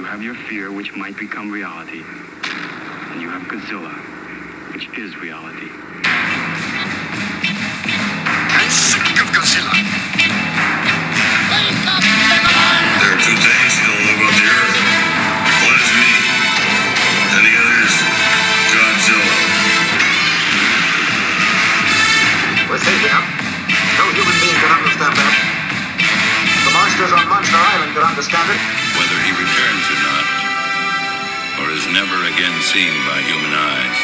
have your fear, which might become reality. And you have Godzilla, which is reality. I'm sick of Godzilla. Wake up, everyone! There are two things you don't know about the Earth. One is me, and the other is Godzilla. We're safe enough. No human being can understand that. The monsters on Monster Island can understand it. Whether he returns or not, or is never again seen by human eyes,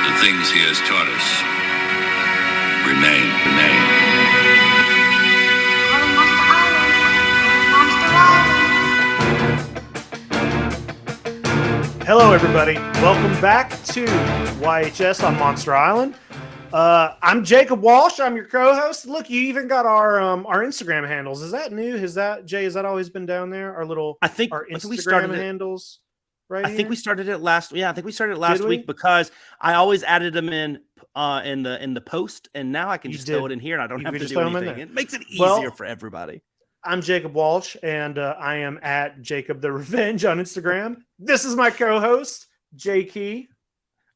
the things he has taught us remain. Monster Island. Hello, everybody. Welcome back to YHS on Monster Island. I'm Jacob Walsh. I'm your co-host. Look, you even got our Instagram handles. Is that new? Has that always been down there? Our Instagram handles. Right. I think we started it last. Yeah, I think we started it last week because I always added them in the post, and now I can just throw it in here, and I don't have to do anything. It makes it easier for everybody. I'm Jacob Walsh, and I am at Jacob the Revenge on Instagram. This is my co-host, Jay Key.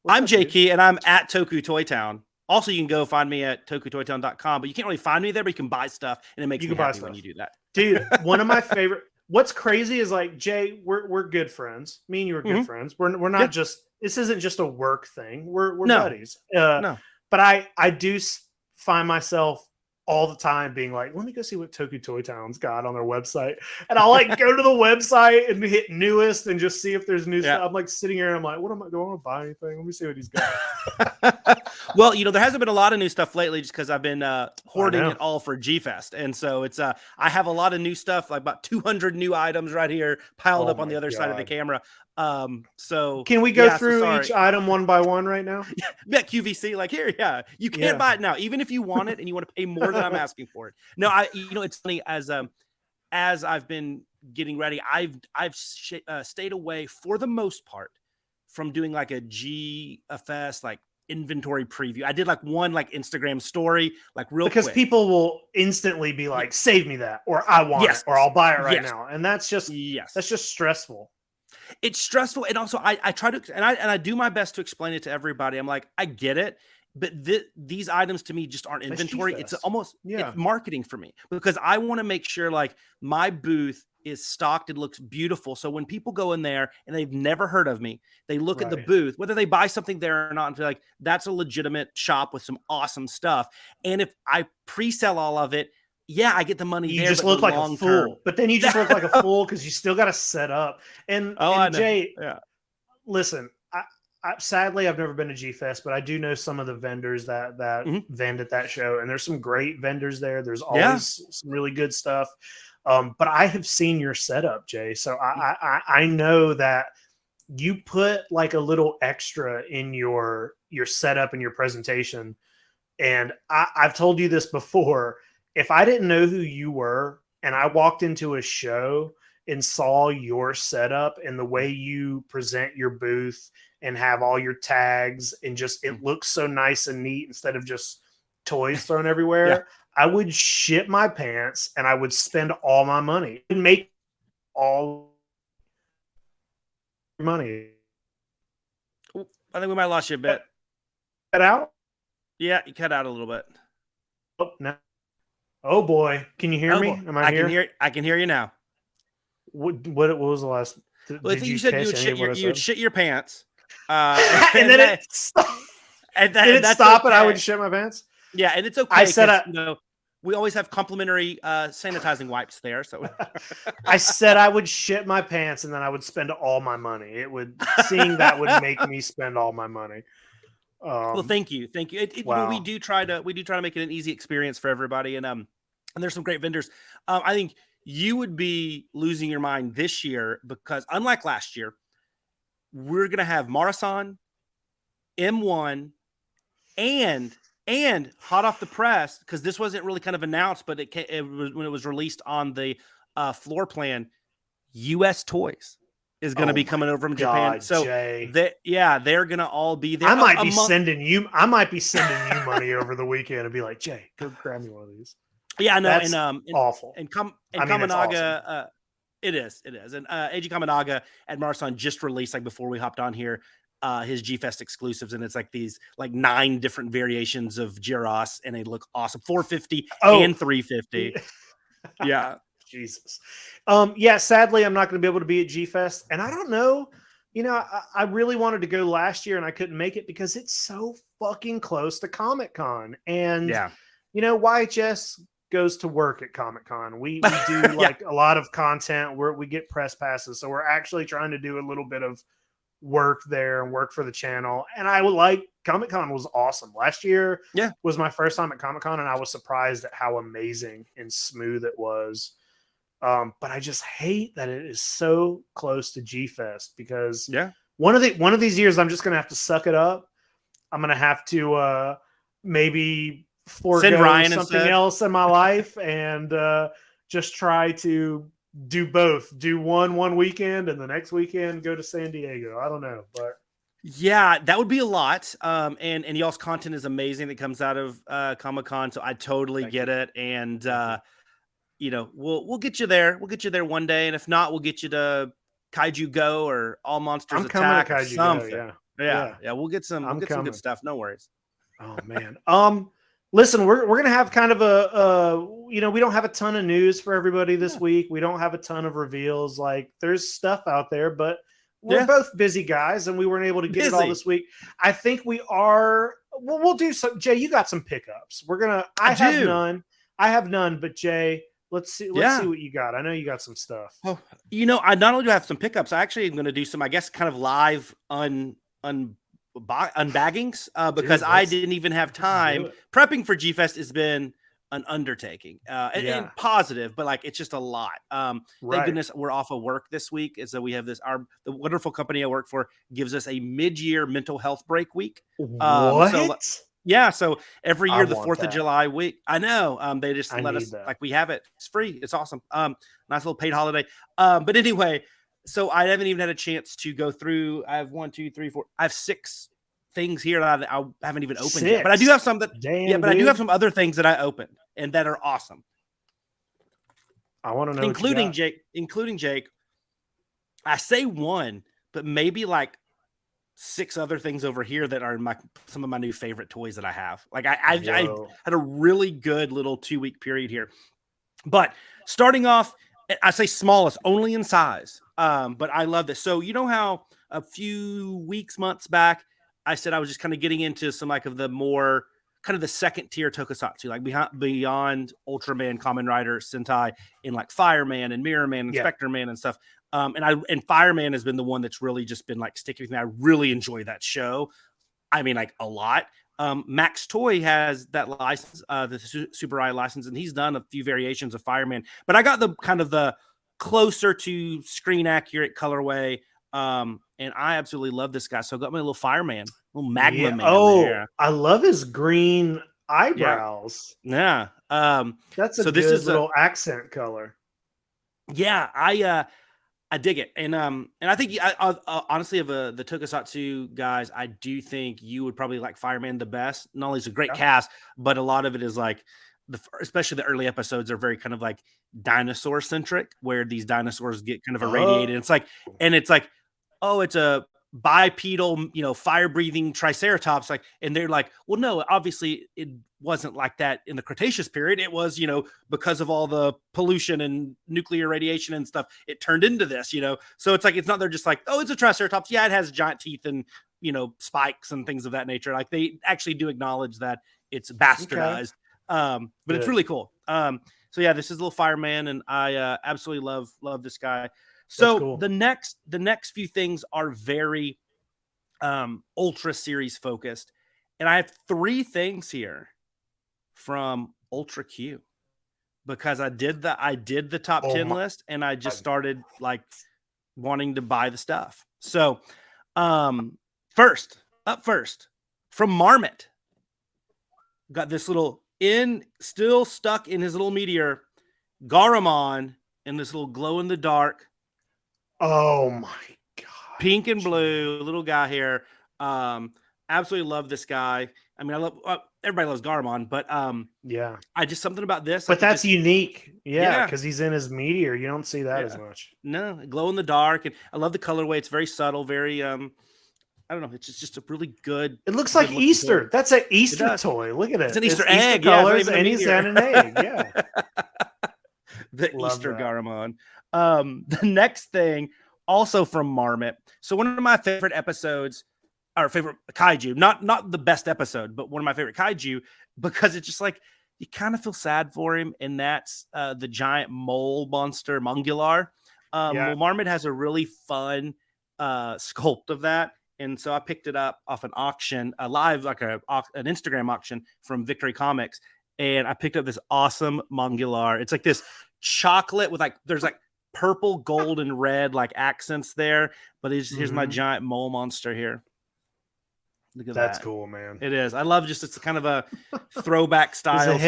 I'm Jay Key, and I'm at Toku Toy Town. Also, you can go find me at tokutoytown.com, but you can't really find me there, but you can buy stuff, and it makes me happy when you do that. Dude, one of my favorite. What's crazy is like, Jay, we're good friends. Me and you are good friends. We're not just. This isn't just a work thing. We're buddies. No. But I do find myself all the time being like, let me go see what Toku Toy Town's got on their website. And I'll like go to the website and hit newest and just see if there's new stuff. I'm like sitting here and I'm like, do I want to buy anything? Let me see what he's got. Well, there hasn't been a lot of new stuff lately just because I've been hoarding it all for G-Fest. And so it's I have a lot of new stuff, like about 200 new items right here piled up on the other side of the camera. So can we go through each item one by one right now? Yeah, QVC, like here, you can't buy it now, even if you want it and you want to pay more than I'm asking for it. No, it's funny as I've been getting ready, I've stayed away for the most part from doing like a GFS like inventory preview. I did like one like Instagram story, like real because quick. People will instantly be like, save me that, or I want it, or I'll buy it right now, and that's just stressful. It's stressful, and also I try to and I do my best to explain it to everybody. I'm like, I get it, but these items to me just aren't inventory. It's almost it's marketing for me because I want to make sure like my booth is stocked and looks beautiful. So when people go in there and they've never heard of me, they look at the booth, whether they buy something there or not, and feel like that's a legitimate shop with some awesome stuff. And if I pre-sell all of it, I get the money. You just look like a fool, but then you just look like a fool because you still got to set up. And Jay, listen, sadly, I've never been to G-Fest, but I do know some of the vendors that vend at that show, and there's some great vendors there. There's always some really good stuff. But I have seen your setup, Jay, so I know that you put like a little extra in your setup and your presentation. And I've told you this before. If I didn't know who you were and I walked into a show and saw your setup and the way you present your booth and have all your tags and just it looks so nice and neat instead of just toys thrown everywhere, I would shit my pants and I would spend all my money and make all money. I think we might have lost you a bit. Cut out? Yeah, you cut out a little bit. Oh, no. Oh boy, can you hear me? Am I here? I can hear you now. What was the last? Well, I think you said you would shit your pants, and then it stopped. And then it stop, and I would shit my pants. Yeah, and it's okay. I said, we always have complimentary sanitizing wipes there. So I said I would shit my pants, and then I would spend all my money. Seeing that would make me spend all my money. Well, thank you. We do try to make it an easy experience for everybody, and there's some great vendors. I think you would be losing your mind this year because unlike last year, we're gonna have Marusan, M1, and hot off the press because this wasn't really kind of announced, but it was when it was released on the floor plan. USToys is going to be coming over from Japan. So they're going to all be there. I might be sending you money over the weekend and be like, Jay, go grab me one of these. Yeah, I know. That's and awful. And Kaminaga, It is. And Eiji Kaminaga and Marusan just released, like before we hopped on here, his G-Fest exclusives, and it's like these like 9 different variations of Gyros, and they look awesome. 450 and 350. Yeah. Jesus. Yeah, sadly, I'm not going to be able to be at G-Fest, and I don't know. You know, I really wanted to go last year, and I couldn't make it because it's so fucking close to Comic-Con. And, you know, YHS goes to work at Comic-Con. We do like a lot of content where we get press passes. So we're actually trying to do a little bit of work there and work for the channel. And I would like Comic-Con was awesome. Last year was my first time at Comic-Con, and I was surprised at how amazing and smooth it was. But I just hate that it is so close to G-Fest because one of these years I'm just gonna have to suck it up. I'm gonna have to maybe forego something else in my life and just try to do both. Do one weekend and the next weekend go to San Diego. I don't know, but yeah, that would be a lot. And y'all's content is amazing that comes out of Comic-Con, so I totally get it. And you know, we'll get you there. We'll get you there one day, and if not, we'll get you to Kaiju Go or All Monsters Attack or something. Yeah. We'll get some good stuff. No worries. Oh man. Listen, we're gonna have kind of a you know, we don't have a ton of news for everybody this week. We don't have a ton of reveals. Like, there's stuff out there, but we're both busy guys, and we weren't able to get it all this week. I think we are. We'll do some. Jay, you got some pickups. We're gonna. I have none, but Jay. Let's see what you got. I know you got some stuff. Oh, you know, I not only do have some pickups, I actually am going to do some, I guess, kind of live unbaggings because I didn't even have time. Prepping for G-Fest has been an undertaking and positive, but like, it's just a lot. Thank goodness we're off of work this week. And so we have the wonderful company I work for gives us a mid-year mental health break week. So every year, the 4th of July week, I know, they just let us, like, we have it. It's free. It's awesome. Nice little paid holiday. But anyway, so I haven't even had a chance to go through. I have 1, 2, 3, 4. I have 6 things here that I haven't even opened yet. But I do have some that, I do have some other things that I opened and that are awesome. I want to know, including Jake. I say 1, but maybe like 6 other things over here that are some of my new favorite toys that I have. Like I had a really good little 2-week period here. But starting off, I say smallest, only in size. But I love this. So you know how a few months back, I said I was just kind of getting into some like of the more kind of the second tier tokusatsu, like beyond Ultraman, Kamen Rider, Sentai, and like Fireman and Mirror Man and Spectre Man and stuff. And Fireman has been the one that's really just been like sticking with me. I really enjoy that show. I mean, like a lot. Max Toy has that license, the Super Eye license, and he's done a few variations of Fireman. But I got the kind of the closer to screen accurate colorway. And I absolutely love this guy. So I got my little Fireman, little Magma Man. Oh, there. I love his green eyebrows. Yeah. That's a good little accent color. Yeah, I dig it, and I think I honestly, of the Tokusatsu guys, I do think you would probably like Fireman the best. Not only is a great cast, but a lot of it is like especially the early episodes are very kind of like dinosaur centric, where these dinosaurs get kind of irradiated. It's like, oh, it's a bipedal, you know, fire breathing triceratops, like, and they're like, well, no, obviously it wasn't like that in the Cretaceous period. It was, you know, because of all the pollution and nuclear radiation and stuff, it turned into this, you know. So it's like, it's not, they're just like, oh, it's a triceratops. Yeah, it has giant teeth and, you know, spikes and things of that nature. Like, they actually do acknowledge that it's bastardized. But it's really cool. So yeah, this is little Fireman, and I absolutely love this guy. So cool. the next few things are very Ultra series focused, and I have 3 things here from Ultra Q because I did the top 10 list, and I just started like wanting to buy the stuff. So first from Marmit, got this little still stuck in his little meteor Groman in this little glow in the dark. Oh my god! Pink and blue little guy here. Absolutely love this guy. I mean, I love everybody loves Garmon, but yeah, I just something about this. But that's unique, yeah, because he's in his meteor. You don't see that as much. No, glow in the dark, and I love the colorway. It's very subtle, very I don't know. It's just a really good. It looks like Easter. Toy. That's an Easter toy. Look at it. It's an Easter egg. Easter colors, and he's got an egg. Yeah, the love Easter Garmon. The next thing, also from Marmit. So one of my favorite episodes. Our favorite kaiju, not the best episode, but one of my favorite kaiju, because it's just like you kind of feel sad for him, and that's the giant mole monster Mongular. Well, Marmit has a really fun sculpt of that, and so I picked it up off an auction, live like an Instagram auction from Victory Comics, and I picked up this awesome Mongular. It's like this chocolate with there's purple, gold, and red accents there, but here's my giant mole monster here. Look at That's that. Cool, man. It is. I love it's kind of a throwback style.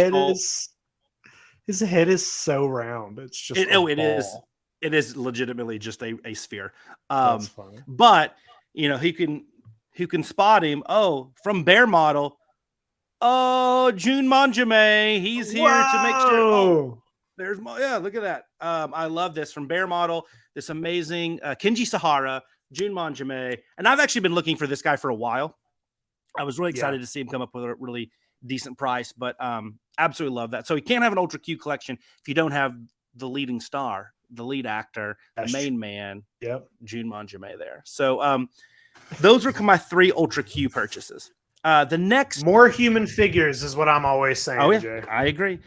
His head is so round. It's just it is legitimately just a sphere. That's funny. But who can spot him? Oh, from Bear Model. Oh, Jun Manjime. He's here to make sure. Oh, look at that. I love this from Bear Model. This amazing Kenji Sahara, Jun Manjime, and I've actually been looking for this guy for a while. I was really excited to see him come up with a really decent price, but absolutely love that. So you can't have an Ultra Q collection if you don't have the leading star, the lead actor, the main man, Jun Manjime there. So those were my 3 Ultra Q purchases. The next more human figures is what I'm always saying. Oh yeah, Jay. I agree.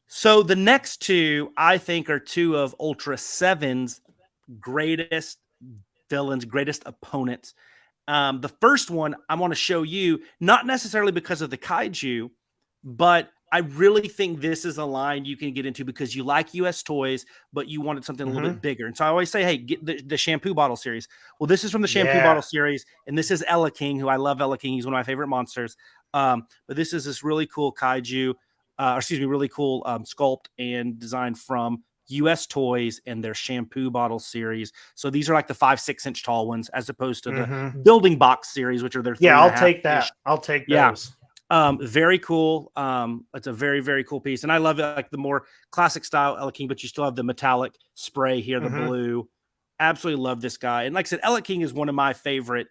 So the next 2 I think are 2 of Ultra 7's greatest villains, greatest opponents. The first one I want to show you, not necessarily because of the kaiju, but I really think this is a line you can get into because you like USToys, but you wanted something a little bit bigger. And so I always say, hey, get the shampoo bottle series. Well, this is from the shampoo bottle series, and this is Ella King, who I love. Ella King, he's one of my favorite monsters. But this is this really cool kaiju, really cool sculpt and design from USToys and their shampoo bottle series. So these are like the 5-6 inch tall ones, as opposed to the building box series, which are their 3.5 I'll take that. I'll take those. Very cool. It's a very, very cool piece, and I love it, like the more classic style Ella King, but you still have the metallic spray here, the blue. Absolutely love this guy, and like I said, Ella King is one of my favorite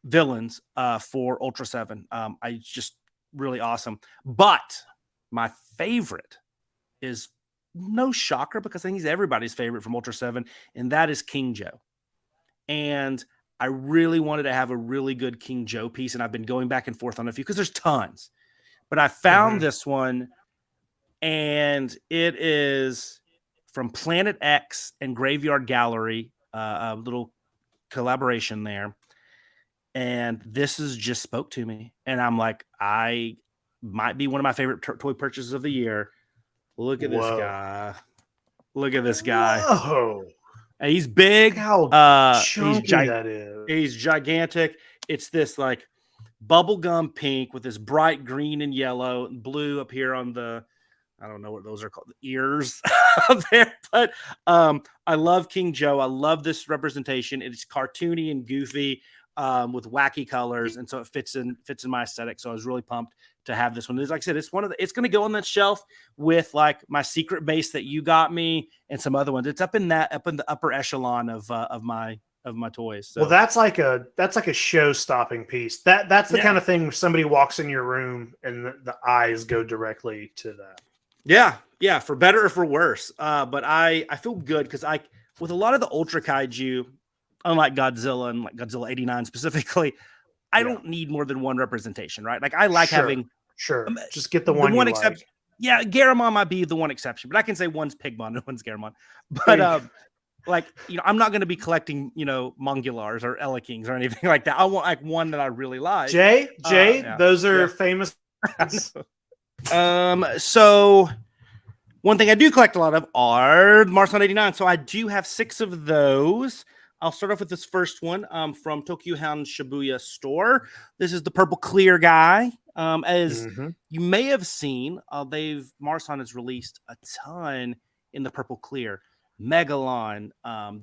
villains for Ultra 7. I just really awesome, but my favorite is no shocker because I think he's everybody's favorite from Ultra 7, and that is King Joe. And I really wanted to have a really good King Joe piece, and I've been going back and forth on a few because there's tons. But I found this one, and it is from Planet X and Graveyard Gallery, a little collaboration there. And this is just spoke to me, and I'm like, I might be one of my favorite toy purchases of the year. Look at this guy. Look at this guy. Whoa. And he's big. How chunky that is. He's gigantic. It's this like bubblegum pink with this bright green and yellow and blue up here on the, I don't know what those are called, the ears up there. But I love King Joe. I love this representation. It's cartoony and goofy with wacky colors, and so it fits in my aesthetic. So I was really pumped to have this one. Like I said, it's it's going to go on that shelf with like my secret base that you got me and some other ones. It's up in the upper echelon of my toys. So. Well, that's like a show-stopping piece. That's the kind of thing where somebody walks in your room and the eyes go directly to that. Yeah, for better or for worse. But I feel good because with a lot of the Ultra Kaiju, unlike Godzilla and like Godzilla 89 specifically, I don't need more than one representation, right? Like I like having just get the one exception. Yeah, Garamon might be the one exception, but I can say one's Pigmon and one's Garamon. But like, I'm not going to be collecting, Mongulars or Ella Kings or anything like that. I want like one that I really like. Jay, those are famous. So one thing I do collect a lot of are Marusan 89. So I do have 6 of those. I'll start off with this first one from Tokyo Hound Shibuya store. This is the purple clear guy. As you may have seen, Marusan has released a ton in the purple clear. Megalon.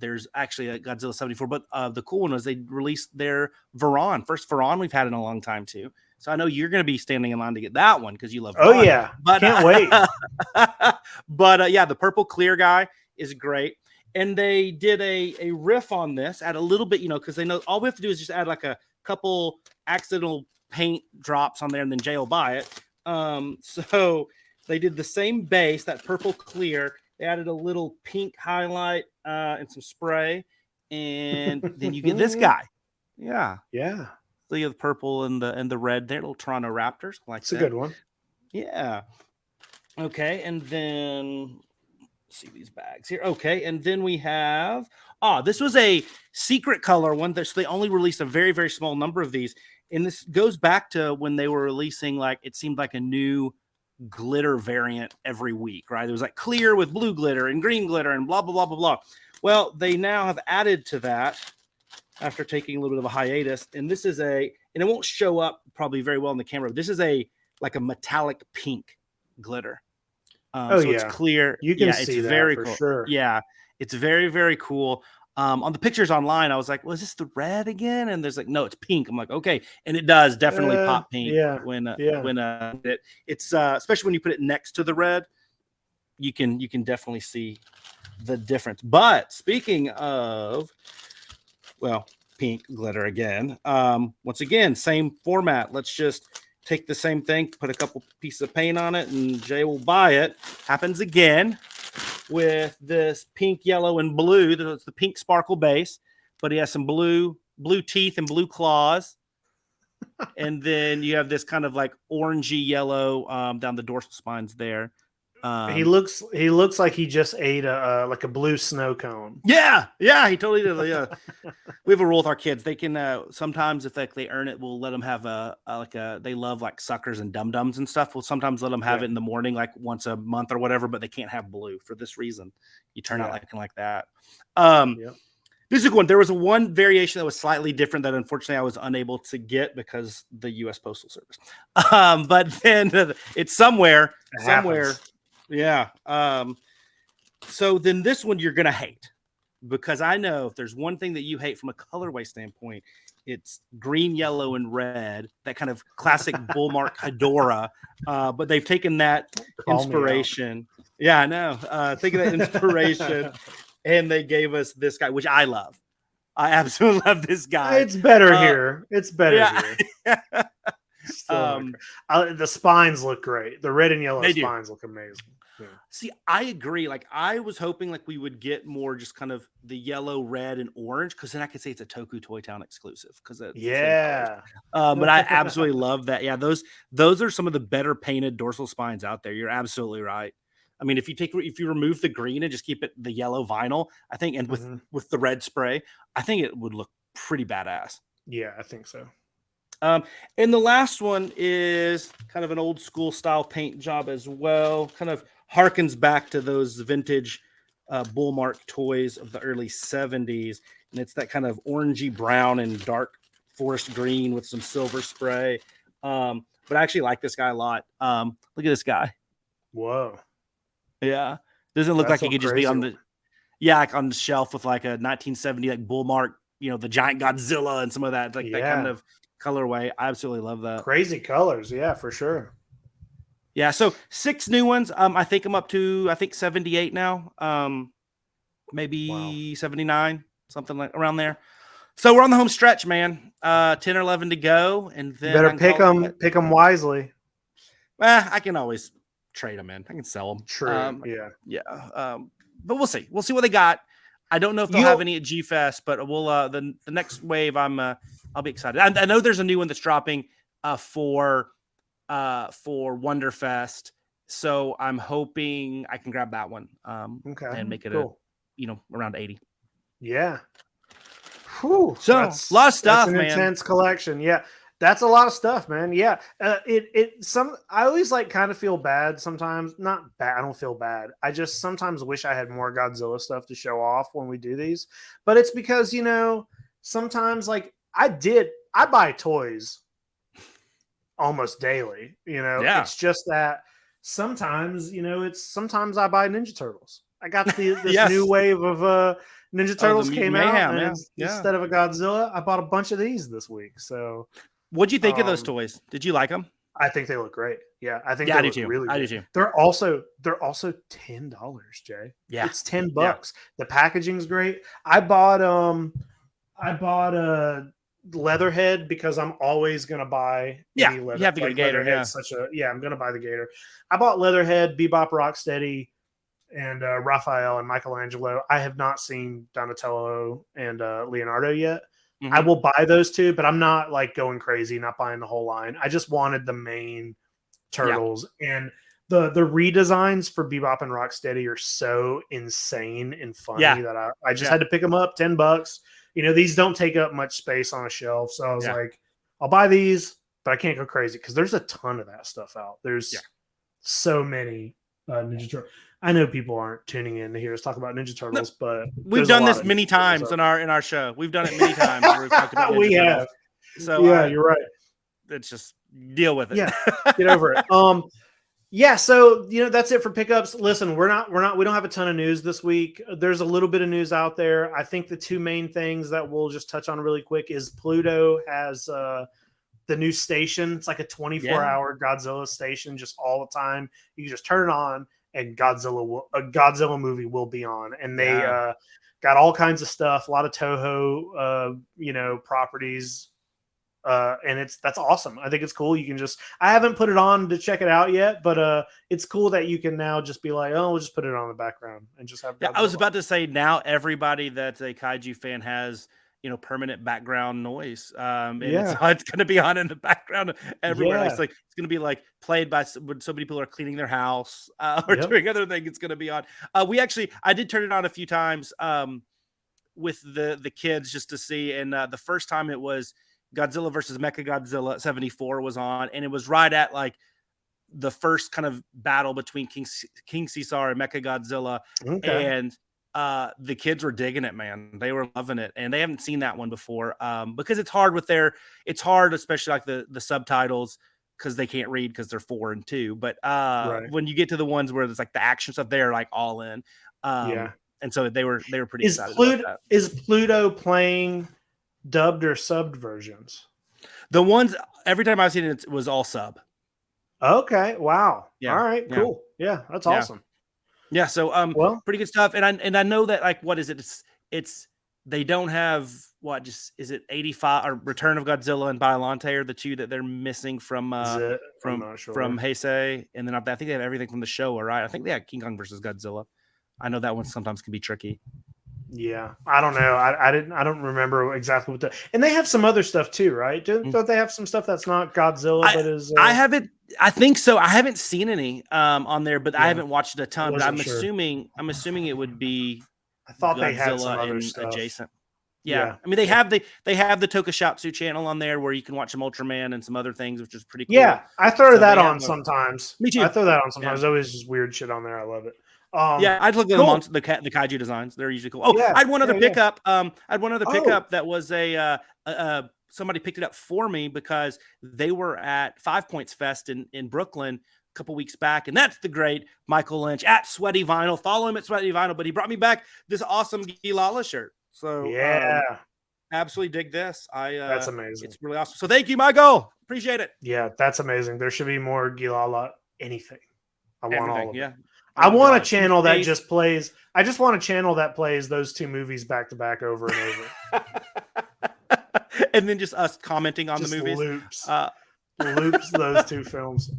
There's actually a Godzilla 74, but the cool one was they released their Varan. First Varan we've had in a long time too. So I know you're going to be standing in line to get that one because you love. Oh yeah, but can't wait. But yeah, the purple clear guy is great, and they did a riff on this, add a little bit, because they know all we have to do is just add like a couple accidental paint drops on there, and then Jay will buy it. So they did the same base, that purple clear. They added a little pink highlight and some spray, and then you get this guy. Yeah. So you have the purple and the red there, little Toronto Raptors. It's a good one. Yeah. Okay, and then let's see these bags here. Okay, and then we have this was a secret color one. So they only released a very, very small number of these. And this goes back to when they were releasing, like, it seemed like a new glitter variant every week, right? It was like clear with blue glitter and green glitter and blah, blah, blah, blah, blah. Well, they now have added to that after taking a little bit of a hiatus. And this is and it won't show up probably very well in the camera, but this is like a metallic pink glitter. It's clear. You can see it's that very for cool. sure. Yeah, it's very, very cool. On the pictures online, I was like, "Was this the red again?" And there's like, "No, it's pink." I'm like, "Okay," and it does definitely pop pink. When it's especially when you put it next to the red, you can definitely see the difference. But speaking of, pink glitter again. Once again, same format. Let's just take the same thing, put a couple pieces of paint on it, and Jay will buy it. Happens again with this pink, yellow, and blue. It's the pink sparkle base, but he has some blue teeth and blue claws. And then you have this kind of like orangey yellow down the dorsal spines there. He looks like he just ate a blue snow cone. Yeah, he totally did. Yeah, we have a rule with our kids. They can sometimes, if they earn it, we'll let them have they love like suckers and dum dums and stuff. We'll sometimes let them have it in the morning, like once a month or whatever. But they can't have blue for this reason. You turn out like that. This is a good one. There was one variation that was slightly different that unfortunately I was unable to get because the U.S. Postal Service. But then it's somewhere. Yeah. So then this one you're going to hate, because I know if there's one thing that you hate from a colorway standpoint, it's green, yellow, and red, that kind of classic Bullmark Hedora. But they've taken that inspiration. Yeah, I know. Taking that inspiration and they gave us this guy, which I love. I absolutely love this guy. It's better here. It's better here. The spines look great. The red and yellow spines look amazing. Yeah. See, I agree. Like, I was hoping like we would get more just kind of the yellow, red, and orange, because then I could say it's a Toku Toy Town exclusive. But I absolutely love that. Yeah, those are some of the better painted dorsal spines out there. You're absolutely right. I mean, if you remove the green and just keep it the yellow vinyl, I think, and with the red spray, I think it would look pretty badass. Yeah, I think so. And the last one is kind of an old school style paint job as well. Kind of harkens back to those vintage Bullmark toys of the early 70s. And it's that kind of orangey brown and dark forest green with some silver spray. But I actually like this guy a lot. Look at this guy. Whoa. Yeah. Doesn't look like he could just be on like on the shelf with like a 1970 like Bullmark, the giant Godzilla and some of that, that kind of colorway. I absolutely love that. Crazy colors. Yeah, for sure. Yeah. So 6 new ones. I think I'm up to 78 now. Maybe 79, something like around there. So we're on the home stretch, man. 10 or 11 to go, and then better pick them wisely. I can always trade them in. I can sell them. True. But we'll see. We'll see what they got. I don't know if they'll have any at G Fest, but we'll the next wave. I'll be excited. I know there's a new one that's dropping for Wonderfest, so I'm hoping I can grab that one. And make it around 80. Yeah. Whew, so a lot of stuff, man. Intense collection. Yeah. That's a lot of stuff, man. Yeah. I always kind of feel bad sometimes. Not bad. I don't feel bad. I just sometimes wish I had more Godzilla stuff to show off when we do these. But it's because, sometimes I buy toys almost daily, It's just that sometimes, sometimes I buy Ninja Turtles. I got this new wave of Ninja Turtles came out, and instead of a Godzilla, I bought a bunch of these this week. So What'd you think of those toys? Did you like them? I think they look great. Yeah, I think I they do look too. really I do good. too. They're also $10, Jay. Yeah, it's $10. Yeah. The packaging's great. I bought a Leatherhead because I'm always gonna buy any leather. You have to get a Gator. Yeah, I'm gonna buy the Gator. I bought Leatherhead, Bebop, Rocksteady, and Raphael and Michelangelo. I have not seen Donatello and Leonardo yet. Mm-hmm. I will buy those two, but I'm not like going crazy, not buying the whole line. I just wanted the main turtles, and the redesigns for Bebop and Rocksteady are so insane and funny that I just had to pick them up. $10. You know, these don't take up much space on a shelf, so I was like, I'll buy these, but I can't go crazy because there's a ton of that stuff out. There's so many Ninja Turtles. I know people aren't tuning in to hear us talk about Ninja Turtles, but we've done this many times in our show. We've done it many times. Where we've talked about Ninja Turtles. So yeah, you're right. It's just deal with it. Yeah, get over it. Yeah, so that's it for pickups. Listen, we don't have a ton of news this week. There's a little bit of news out there. I think the two main things that we'll just touch on really quick is Pluto has the new station. It's like a 24-hour Godzilla station, just all the time. You can just turn it on, and a Godzilla movie will be on. And they got all kinds of stuff, a lot of Toho, properties. And that's awesome. I think it's cool. You can I haven't put it on to check it out yet, but it's cool that you can now just be like, oh, we'll just put it on the background and just have. Yeah, I was about to say, now everybody that's a kaiju fan has permanent background noise. It's going to be on in the background everywhere. It's going to be like played by when so many people are cleaning their house or doing other things. It's going to be on. I did turn it on a few times with the kids just to see, and the first time it was Godzilla versus Mechagodzilla 74 was on, and it was right at like the first kind of battle between King Caesar and Mechagodzilla. Okay. And the kids were digging it, man. They were loving it, and they haven't seen that one before because it's hard especially like the subtitles, because they can't read because they're 4 and 2. But when you get to the ones where there's like the action stuff, they're like all in. And so they were pretty excited about that. Is Pluto playing dubbed or subbed versions? The ones every time I've seen it was all sub. Okay. Wow. Yeah. All right. Cool. Yeah, that's awesome. Yeah. So pretty good stuff. And I know that, like, what is it? It's they don't have is it 85 or Return of Godzilla and Biollante are the two that they're missing from Heisei, and then I think they have everything from the show. All right. I think they have King Kong versus Godzilla. I know that one sometimes can be tricky. Yeah, I don't know. I don't remember exactly what and they have some other stuff too, right? Don't they have some stuff that's not Godzilla but is? I haven't. I think so. I haven't seen any on there, but I haven't watched it a ton. But I'm assuming it would be. I thought Godzilla they had some other stuff adjacent. Yeah. I mean they have the Tokusatsu channel on there where you can watch some Ultraman and some other things, which is pretty cool. Yeah, I throw that on sometimes. Me too. I throw that on sometimes. There's always just weird shit on there. I love it. I'd look at the kaiju designs. They're usually cool. I had one other pickup. That was somebody picked it up for me because they were at 5 Points Fest in Brooklyn a couple weeks back, and that's the great Michael Lynch at Sweaty Vinyl. Follow him at Sweaty Vinyl, but he brought me back this awesome Gilala shirt. So absolutely dig this. That's amazing. It's really awesome. So thank you, Michael. Appreciate it. Yeah, that's amazing. There should be more Gilala anything. I want all of it. Yeah. I want a channel that just plays. I just want a channel that plays those two movies back to back over and over. And then just us commenting on the movies. Loops those two films.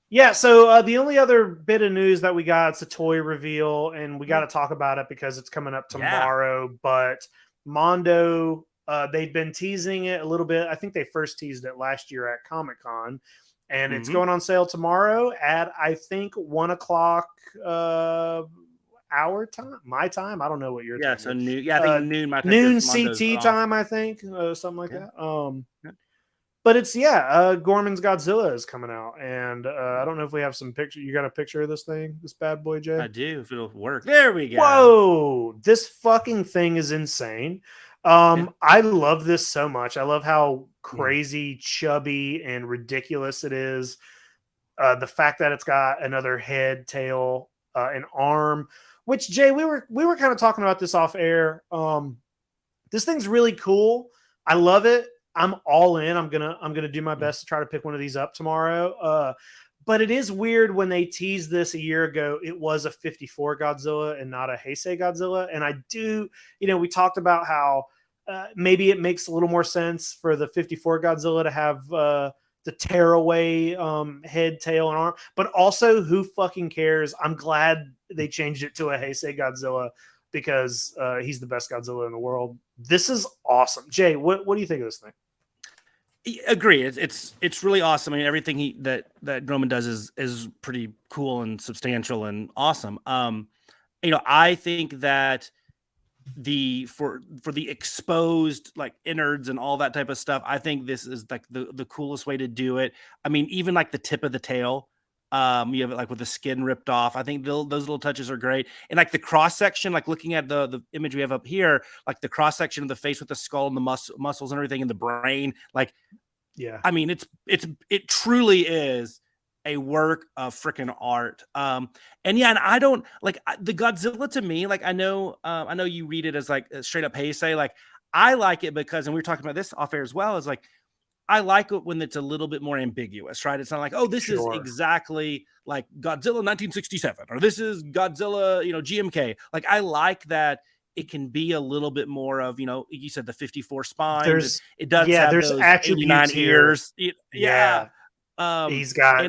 Yeah, so the only other bit of news that we got, it's a toy reveal, and we got to talk about it because it's coming up tomorrow. But Mondo, they've been teasing it a little bit. I think they first teased it last year at Comic-Con. And it's going on sale tomorrow at, I think, 1 o'clock our time, my time. I don't know what your time is. So noon. Yeah, I think noon. My time noon CT time, I think, something like that. But it's Gorman's Godzilla is coming out, and I don't know if we have some picture. You got a picture of this thing, this bad boy, Jay? I do. If it'll work, there we go. Whoa, this fucking thing is insane. I love this so much. I love how crazy, chubby, and ridiculous it is. The fact that it's got another head, tail, an arm, which Jay, we were kind of talking about this off air. This thing's really cool. I love it. I'm all in. I'm gonna do my best to try to pick one of these up tomorrow. But it is weird when they teased this a year ago. It was a 54 Godzilla and not a Heisei Godzilla. And I do, we talked about how maybe it makes a little more sense for the 54 Godzilla to have the tearaway head, tail, and arm. But also, who fucking cares? I'm glad they changed it to a Heisei Godzilla because he's the best Godzilla in the world. This is awesome. Jay, what do you think of this thing? Agree. It's really awesome. I mean, everything that Groman does is pretty cool and substantial and awesome. I think that for the exposed like innards and all that type of stuff, I think this is like the coolest way to do it. I mean, even like the tip of the tail, you have it like with the skin ripped off. I think those little touches are great. And like the cross section, like looking at the image we have up here, like the cross section of the face with the skull and the muscles and everything in the brain, like, yeah, I mean, it truly is a work of freaking art. And I don't like the Godzilla to me. Like I know you read it as like straight up Heisei. Like I like it because, and we were talking about this off air as well, is like I like it when it's a little bit more ambiguous, right? It's not like, oh, this is exactly like Godzilla 1967 or this is Godzilla, GMK. Like I like that it can be a little bit more of, you said the 54 spine. It does have there's those attributes 89 ears. Yeah. He's got,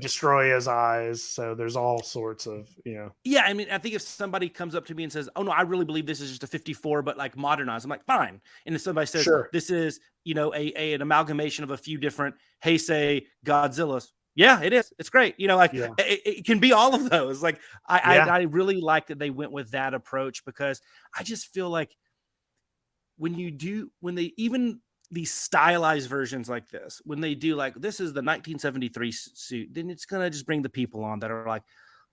destroy his eyes. So there's all sorts of, Yeah, I mean, I think if somebody comes up to me and says, oh, no, I really believe this is just a 54, but like modernized, I'm like, fine. And if somebody says, this is, an amalgamation of a few different Heisei Godzillas, yeah, it is. It's great. It can be all of those. Like, I really like that they went with that approach because I just feel like these stylized versions like this, when they do like, this is the 1973 suit, then it's going to just bring the people on that are like,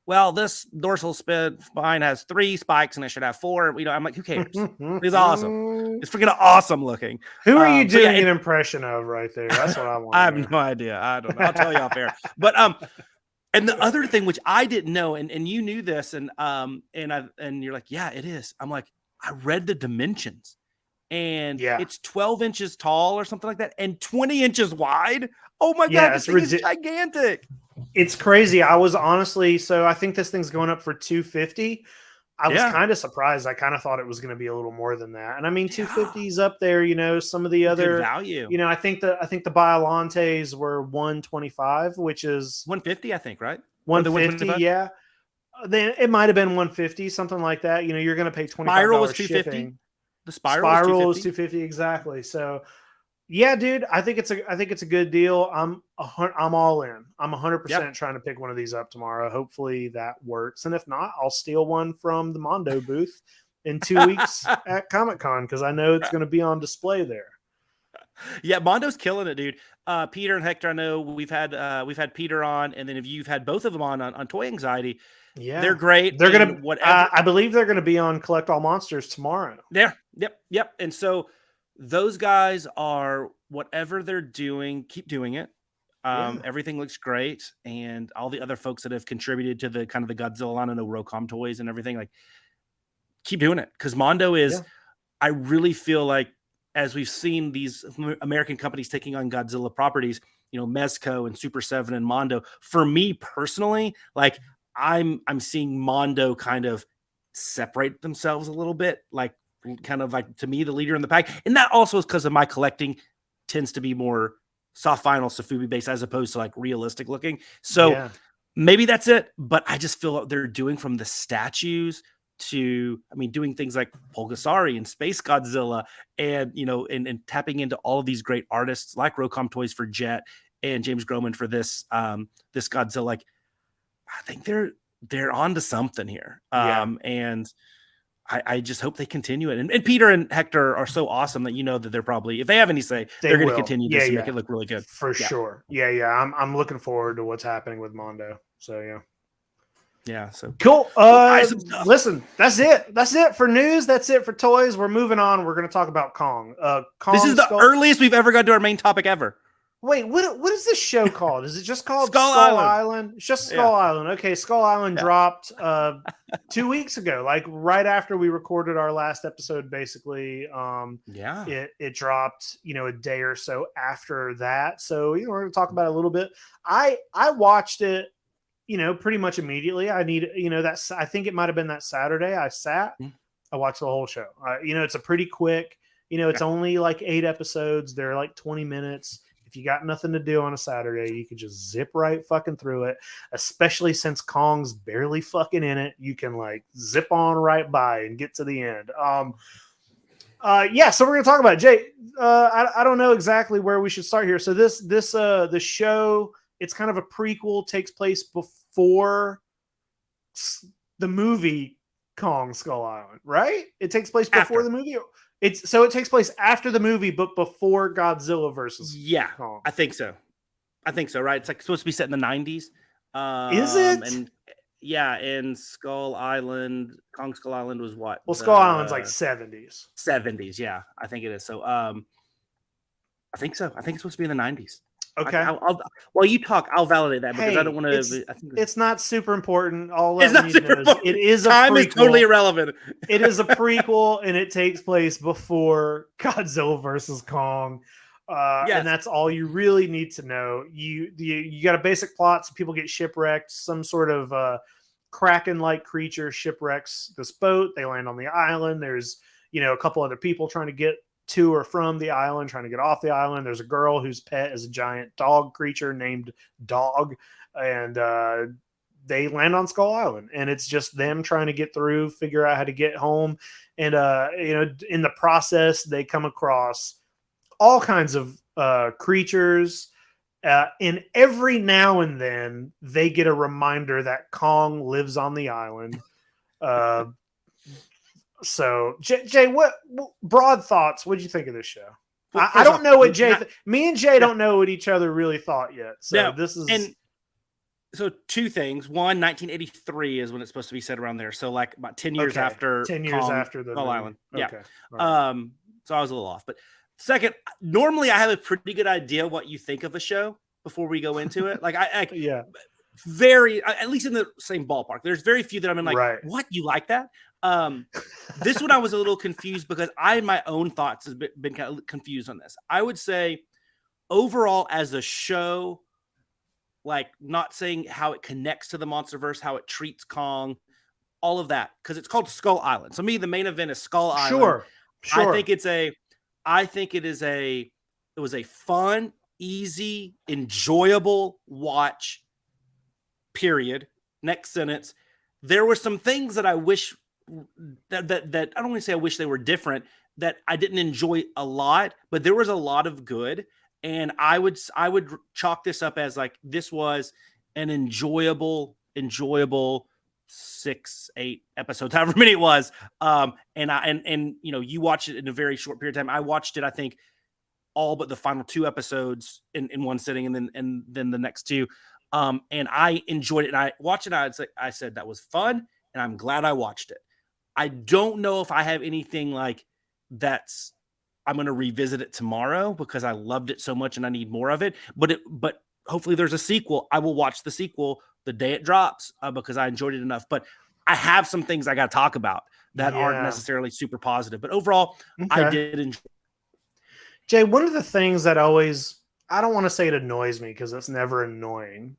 well, this dorsal spine has 3 spikes and it should have 4. I'm like, who cares? It's awesome. It's freaking awesome looking. Who are you doing an impression of right there? That's what I want. I have no idea. I don't know. I'll tell you off air. But and the other thing, which I didn't know, and you knew this, and you're like, yeah, it is. I'm like, I read the dimensions. And it's 12 inches tall or something like that and 20 inches wide. Oh my God, this thing is gigantic. It's crazy. I was honestly, so I think this thing's going up for $250. I was kind of surprised. I kind of thought it was going to be a little more than that. And I mean, 250 is up there, some of the other value. I think the Biolantes were 125, which is 150, I think, right? 150, yeah. Then it might have been 150, something like that. You're going to pay $25 Spiral was 250. Shipping. The spiral is 250 exactly. So, yeah, dude, I think it's a good deal. I'm all in. I'm 100% trying to pick one of these up tomorrow. Hopefully that works, and if not, I'll steal one from the Mondo booth in 2 weeks at Comic-Con because I know it's going to be on display there. Yeah, Mondo's killing it, dude. Peter and Hector, I know we've had Peter on, and then if you've had both of them on Toy Anxiety. Yeah, they're great. They're gonna whatever. I believe they're gonna be on Collect All Monsters tomorrow. There, yep. And so those guys are whatever they're doing, keep doing it. Everything looks great, and all the other folks that have contributed to the kind of the Godzilla line, I know Rocom Toys and everything, like keep doing it because Mondo is. Yeah. I really feel like as we've seen these American companies taking on Godzilla properties, Mezco and Super 7 and Mondo. For me personally, like. I'm seeing Mondo kind of separate themselves a little bit, like kind of like to me, the leader in the pack. And that also is because of my collecting tends to be more soft vinyl Sofubi based as opposed to like realistic looking. So maybe that's it. But I just feel what they're doing from the statues to, doing things like Pulgasari and Space Godzilla and, and tapping into all of these great artists like Rocom Toys for Jet and James Groman for this Godzilla, like, I think they're onto something here. And I just hope they continue it. And Peter and Hector are so awesome that that they're probably, if they have any say, they're going to continue this and make it look really good. For sure. Yeah. I'm looking forward to what's happening with Mondo. So yeah. So cool. Listen, that's it. That's it for news. That's it for toys. We're moving on. We're going to talk about Kong. This is the earliest we've ever got to our main topic ever. Wait, what is this show called? Is it just called Skull Island? It's just Skull Island. Okay, Skull Island dropped 2 weeks ago, like right after we recorded our last episode, basically. It dropped, a day or so after that. So, we're going to talk about it a little bit. I watched it, pretty much immediately. I think it might have been that Saturday. I watched the whole show. It's a pretty quick, it's only like 8 episodes. They're like 20 minutes. If you got nothing to do on a Saturday, you can just zip right fucking through it, especially since Kong's barely fucking in it. You can like zip on right by and get to the end. So we're going to talk about it. Jay. I don't know exactly where we should start here. So the show, it's kind of a prequel, takes place before the movie Kong Skull Island, right? It takes place before the movie. It takes place after the movie, but before Godzilla versus Kong. I think so. Right? It's like supposed to be set in the 90s. Is it? And Skull Island, Kong Skull Island was what? Well, Skull Island's like 70s. 70s, yeah. I think it is. So I think so. I think it's supposed to be in the 90s. Okay. While you talk, I'll validate that because I don't want to. It's not super important. All let you know is it is a time prequel. Is totally irrelevant. It is a prequel, and it takes place before Godzilla versus Kong. And that's all you really need to know. You got a basic plot. So people get shipwrecked. Some sort of kraken-like creature shipwrecks this boat. They land on the island. There's a couple other people trying to get to or from the island, trying to get off the island. There's a girl whose pet is a giant dog creature named Dog, and they land on Skull Island, and it's just them trying to get through, figure out how to get home, and in the process they come across all kinds of creatures, and every now and then they get a reminder that Kong lives on the island. So, Jay, what broad thoughts? What did you think of this show? Well, I don't know what Jay. Me and Jay don't know what each other really thought yet. So so 2 things. One, 1983 is when it's supposed to be set around there. So like about 10 years after. 10 years after the Skull Island. Yeah. Okay. Right. So I was a little off, but second, normally I have a pretty good idea what you think of a show before we go into it. Like very, at least in the same ballpark. There's very few that I'm in like, what, you like that? This one I was a little confused because I, in my own thoughts, has been kind of confused on this. I would say overall as a show, like not saying how it connects to the MonsterVerse, how it treats Kong, all of that, because it's called Skull Island. So me, the main event is Skull Island. Sure. I think it was a fun, easy, enjoyable watch. Period. Next sentence. There were some things that I wish that I don't want to say I wish they were different, that I didn't enjoy a lot, but there was a lot of good. And I would chalk this up as like, this was an enjoyable 6-8 episodes, however many it was. And you watched it in a very short period of time. I watched it, I think, all but the final 2 episodes in one sitting, and then the next 2. And I enjoyed it. And I watched it. I said that was fun, and I'm glad I watched it. I don't know if I have anything like that's. I'm going to revisit it tomorrow because I loved it so much and I need more of it. But hopefully there's a sequel. I will watch the sequel the day it drops because I enjoyed it enough. But I have some things I got to talk about that aren't necessarily super positive. But overall, I did enjoy. Jay, one of the things that I don't want to say it annoys me because it's never annoying,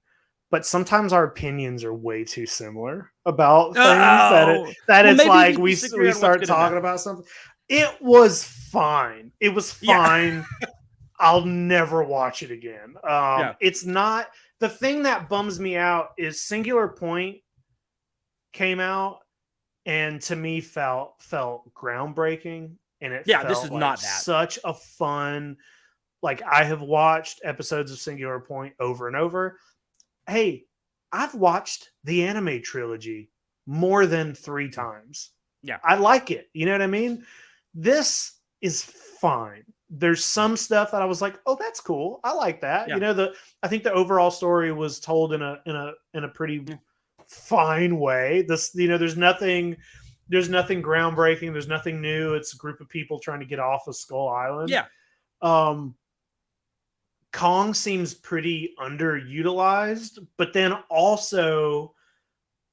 but sometimes our opinions are way too similar about things it's like we start talking about something. It was fine. It was fine. Yeah. I'll never watch it again. It's not the thing that bums me out is Singular Point came out and to me felt groundbreaking, and it felt this is like not that such a fun. Like, I have watched episodes of Singular Point over and over. Hey, I've watched the anime trilogy more than 3 times. Yeah, I like it. You know what I mean? This is fine. There's some stuff that I was like, oh, that's cool. I like that. Yeah. I think the overall story was told in a pretty fine way. There's nothing groundbreaking. There's nothing new. It's a group of people trying to get off of Skull Island. Yeah. Kong seems pretty underutilized, but then also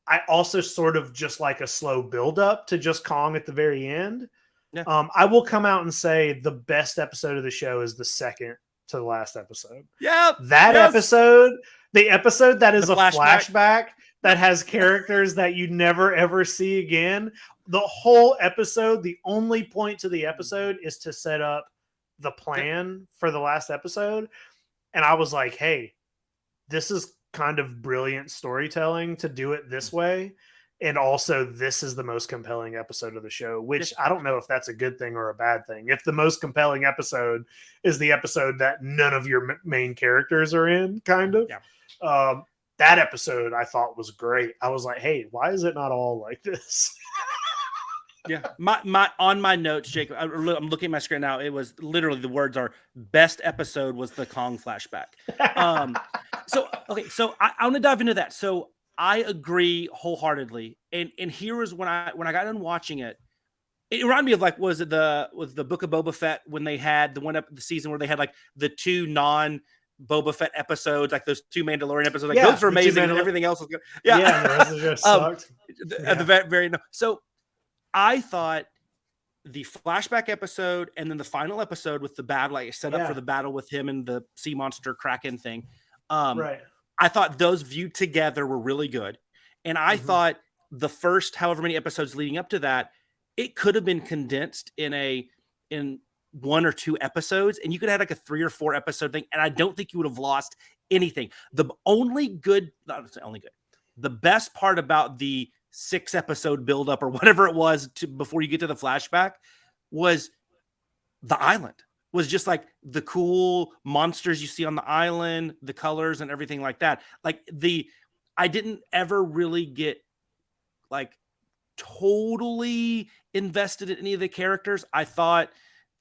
I also sort of just like a slow build up to just Kong at the very end. Yeah. I will come out and say the best episode of the show is the second to the last episode. Yeah. That episode, the episode that is a flashback that has characters that you never ever see again. The whole episode, the only point to the episode is to set up the plan for the last episode. And I was like, hey, this is kind of brilliant storytelling to do it this way. And also, this is the most compelling episode of the show, which I don't know if that's a good thing or a bad thing. If the most compelling episode is the episode that none of your main characters are in, kind of. Yeah. That episode I thought was great. I was like, hey, why is it not all like this? Yeah. On my notes, Jake, I'm looking at my screen now. It was literally, the words are, best episode was the Kong flashback. So I want to dive into that. So I agree wholeheartedly. And here is when I got done watching it, it reminded me of like, was the Book of Boba Fett when they had the season where they had like the two non-Boba Fett episodes, like those two Mandalorian episodes, like those were amazing and everything else was good. Yeah. Yeah, the rest of it just sucked. At the very end. So I thought the flashback episode and then the final episode with the battle, like set up for the battle with him and the sea monster Kraken thing. Right. I thought those viewed together were really good. And I thought the first however many episodes leading up to that, it could have been condensed in 1 or 2 episodes, and you could have like a 3 or 4 episode thing. And I don't think you would have lost anything. The best part about the 6 episode buildup or whatever it was before you get to the flashback was the island. Was just like the cool monsters you see on the island, the colors and everything like that. Like I didn't ever really get like totally invested in any of the characters. I thought,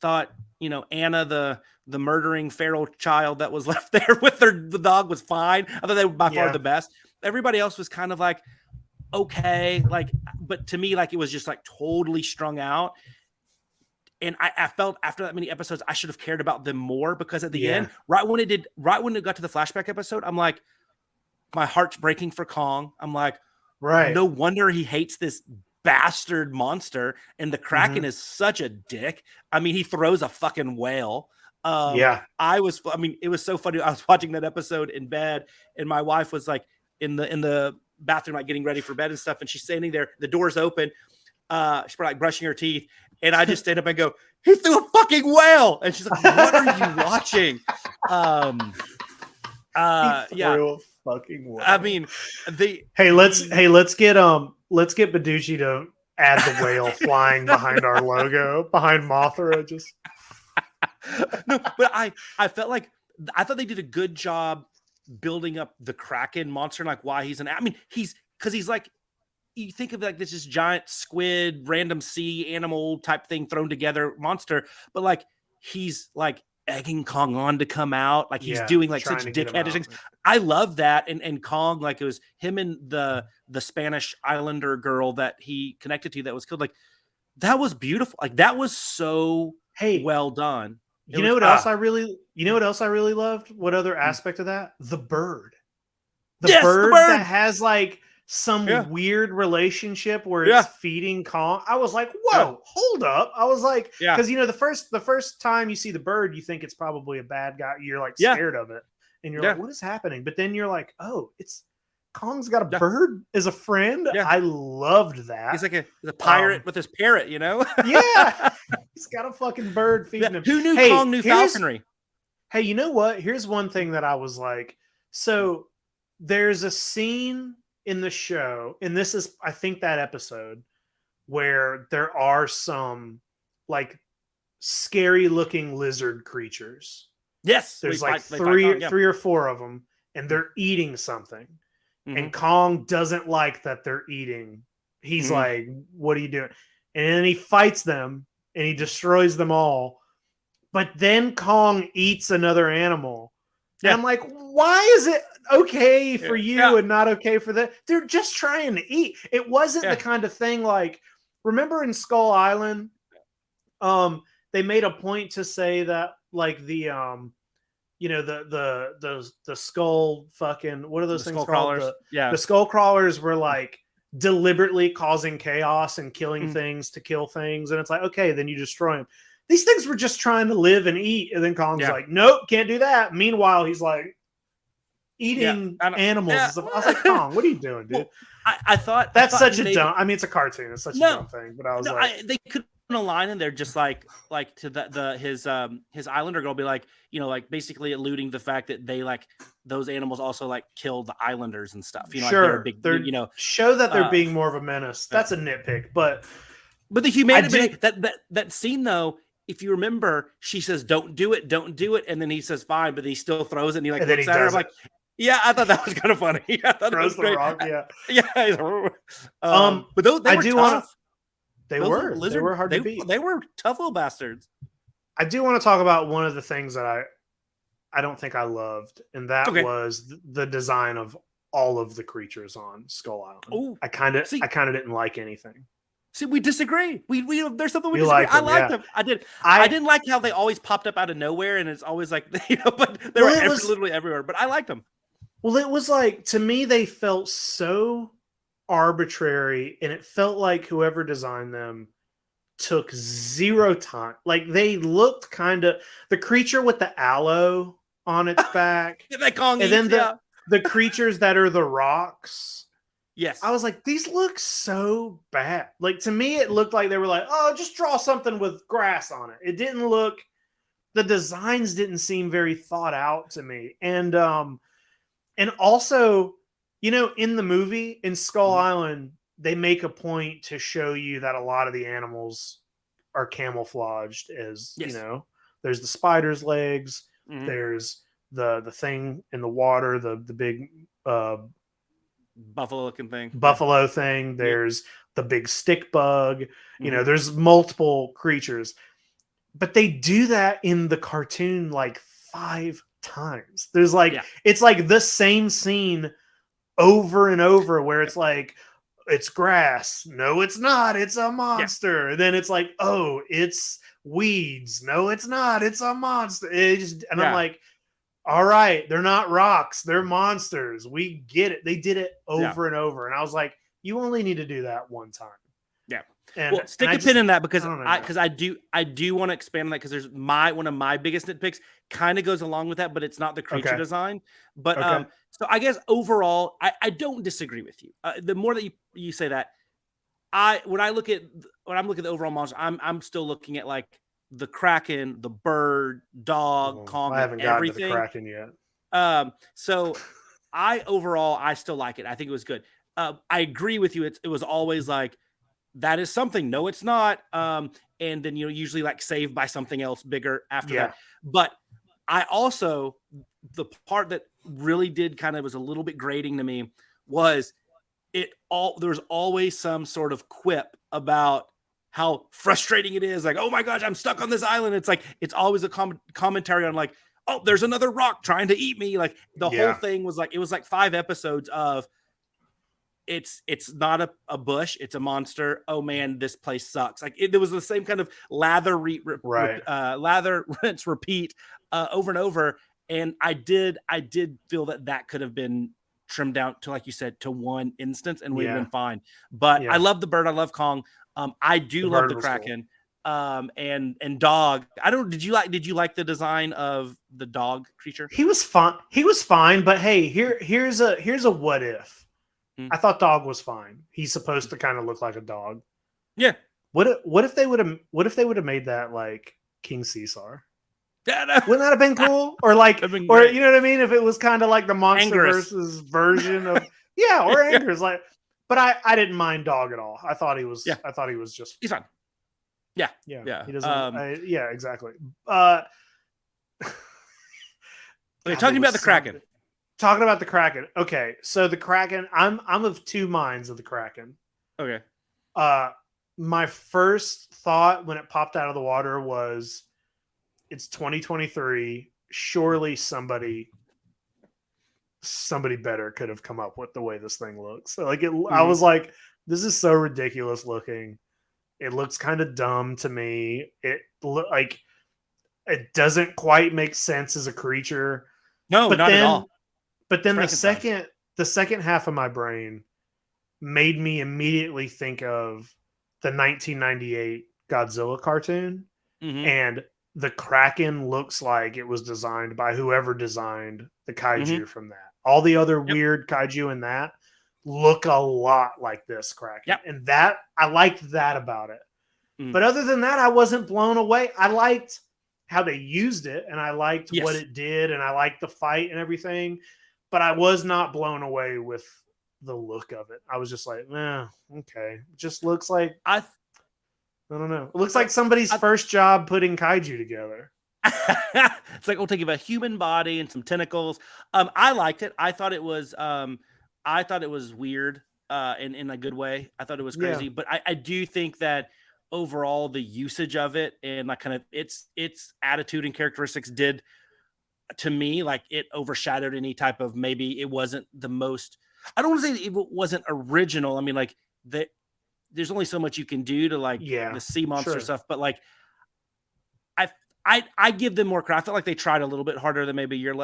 Anna, the murdering feral child that was left there with the dog was fine. I thought they were by far the best. Everybody else was kind of like, okay, like, but to me, like, it was just like totally strung out. And I felt after that many episodes, I should have cared about them more, because at the end, right when it got to the flashback episode, I'm like, my heart's breaking for Kong. I'm like, no wonder he hates this bastard monster. And the Kraken is such a dick. I mean, he throws a fucking whale. It was so funny. I was watching that episode in bed, and my wife was like in the bathroom, like getting ready for bed and stuff. And she's standing there, the door's open. She's probably like brushing her teeth. And I just stand up and go, he threw a fucking whale. And she's like, what are you watching? Threw a fucking whale. I mean, let's get Beducci to add the whale flying behind our logo, behind Mothra. Just no, but I felt like, I thought they did a good job building up the Kraken monster and like why he's because like, you think of like this giant squid, random sea animal type thing thrown together monster, but like he's like egging Kong on to come out, like he's doing like such dickheadish things. I love that, and Kong, like it was him and the Spanish Islander girl that he connected to that was killed. Like that was beautiful. Like that was so well done. You know what else I really loved? What other aspect of that? The bird. The bird that has like some weird relationship where it's feeding Kong. I was like, whoa, hold up. I was like, because the first time you see the bird, you think it's probably a bad guy. You're like scared of it. And you're like, what is happening? But then you're like, oh, it's Kong's got a bird as a friend. Yeah. I loved that. He's like a pirate with his parrot, He's got a fucking bird feeding him. Who knew Kong knew falconry? Hey, you know what? Here's one thing that I was like, so there's a scene in the show, and this is, I think, that episode where there are some like scary looking lizard creatures. Yes. There's like three or four of them, and they're eating something. And Kong doesn't like that they're eating. He's like, what are you doing? And then he fights them and he destroys them all. But then Kong eats another animal. Yeah. And I'm like, why is it okay for you and not okay for that? They're just trying to eat. It wasn't the kind of thing like, remember in Skull Island, they made a point to say that like the you know, the skull fucking, what are those things called? Crawlers. The skull crawlers were like deliberately causing chaos and killing things to kill things. And it's like, okay, then you destroy them. These things were just trying to live and eat. And then Kong's like, nope, can't do that. Meanwhile, he's like eating animals. And stuff. I was like, Kong, what are you doing, dude? Well, I thought such a dumb, I mean, it's a cartoon. It's such a dumb thing, but I was they could put a line in there just like to his Islander girl be like, you know, like basically alluding to the fact that they like those animals also like killed the Islanders and stuff. You know, sure, like they're big, you know, show that they're being more of a menace. That's a nitpick, but the humanity that scene though, if you remember, she says, "Don't do it," and then he says, "Fine," but he still throws it, and he like and then looks he at her. does I'm like, yeah, I thought that was kind of funny. I thought throws that was the rock, but those they were tough. They were hard to beat. They were tough little bastards. I do want to talk about one of the things that I don't think I loved, and that was the design of all of the creatures on Skull Island. Oh, I kind of didn't like anything. See, we disagree. We there's something we disagree. I liked them. I did. I didn't like how they always popped up out of nowhere, and it's always like, you know, but they were literally everywhere. But I liked them. Well, it was like, to me, they felt so arbitrary, and it felt like whoever designed them took zero time. Like they looked kind of the creature with the aloe on its back, Kong and then the creatures that are the rocks. Yes. I was like, these look so bad. Like, to me, it looked like they were like, oh, just draw something with grass on it. It didn't look, the designs didn't seem very thought out to me. And also, you know, in the movie, in Skull Island, they make a point to show you that a lot of the animals are camouflaged as, you know, there's the spider's legs, there's the thing in the water, the big, buffalo thing. There's the big stick bug. You know, there's multiple creatures, but they do that in the cartoon like 5 times. There's like it's like the same scene over and over where it's like, it's grass. No, it's not. It's a monster. And then it's like, oh, it's weeds. No, it's not. It's a monster. I'm like, all right, they're not rocks, they're monsters. We get it. They did it over and over. And I was like, you only need to do that one time. Yeah. And, well, stick a pin in that because I do want to expand on that because there's one of my biggest nitpicks kind of goes along with that, but it's not the creature design. But so I guess overall, I don't disagree with you. The more that you say that, when I'm looking at the overall monster, I'm still looking at like the Kraken, the bird, dog, Kong, I haven't gotten to the Kraken yet. So I still like it. I think it was good. I agree with you. It was always like, that is something. No, it's not. And then, you know, usually like saved by something else bigger after that. But I also, the part that really did kind of was a little bit grating to me was there was always some sort of quip about how frustrating it is. Like, oh my gosh, I'm stuck on this island. It's like, it's always a commentary on like, oh, there's another rock trying to eat me. Like the whole thing was like, it was like 5 episodes of it's not a bush, it's a monster. Oh man, this place sucks. Like there was the same kind of lather, rinse, repeat over and over. And I did feel that could have been trimmed down to, like you said, to one instance and we'd been fine. But I love the bird. I love Kong. I do love the Kraken. Cool. And dog. Did you like the design of the dog creature? He was fine, but hey, here's a what if. I thought dog was fine. He's supposed to kind of look like a dog. Yeah. What if they would have made that like King Caesar? Yeah, no. Wouldn't that have been cool? Or like, or you know what I mean? If it was kind of like the MonsterVerse's version of or Anger's like. But I didn't mind dog at all. I thought he was. I thought he was just. He's fine. Yeah. He doesn't. Exactly. Okay, talking about the Kraken. Talking about the Kraken. Okay, so the Kraken. I'm of 2 minds of the Kraken. Okay. My first thought when it popped out of the water was, it's 2023. Surely somebody better could have come up with the way this thing looks. So like I was like, this is so ridiculous looking. It looks kind of dumb to me. It like It doesn't quite make sense as a creature. No, not at all. But then the second half of my brain made me immediately think of the 1998 Godzilla cartoon, and the Kraken looks like it was designed by whoever designed the kaiju from that. All the other weird kaiju in that look a lot like this Kraken, and that I liked that about it. But other than that, I wasn't blown away. I liked how they used it, and I liked what it did, and I liked the fight and everything. But I was not blown away with the look of it. I was just like, okay. It just looks like I don't know. It looks like somebody's first job putting kaiju together. It's like we'll take a human body and some tentacles. I liked it. I thought it was weird in a good way. I thought it was crazy, but I do think that overall the usage of it and like kind of its attitude and characteristics did, to me, like it overshadowed any type of, maybe it wasn't the most, I don't want to say it wasn't original. I mean, like there's only so much you can do to like the sea monster stuff, but like I give them more credit. I felt like they tried a little bit harder than maybe you're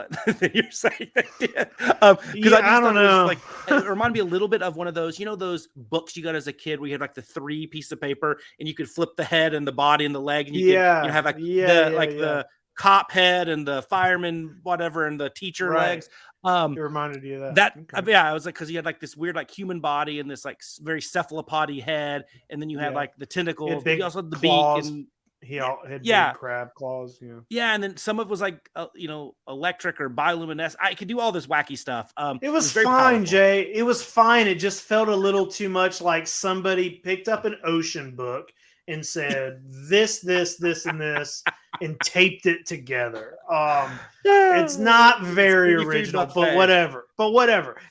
saying they did. Because I don't know. Like, it reminded me a little bit of one of those, those books you got as a kid where you had like the 3 pieces of paper and you could flip the head and the body and the leg, and you could have like the cop head and the fireman whatever and the teacher legs. It reminded you of that. I was like, because you had like this weird like human body and this like very cephalopody head, and then you had like the tentacles, but you also had the claws. beak and he had big crab claws. Yeah, and then some of it was like electric or bioluminescent. I could do all this wacky stuff. It was fine, powerful. Jay. It was fine. It just felt a little too much like somebody picked up an ocean book and said this, and this, and taped it together. It's not very original, but whatever.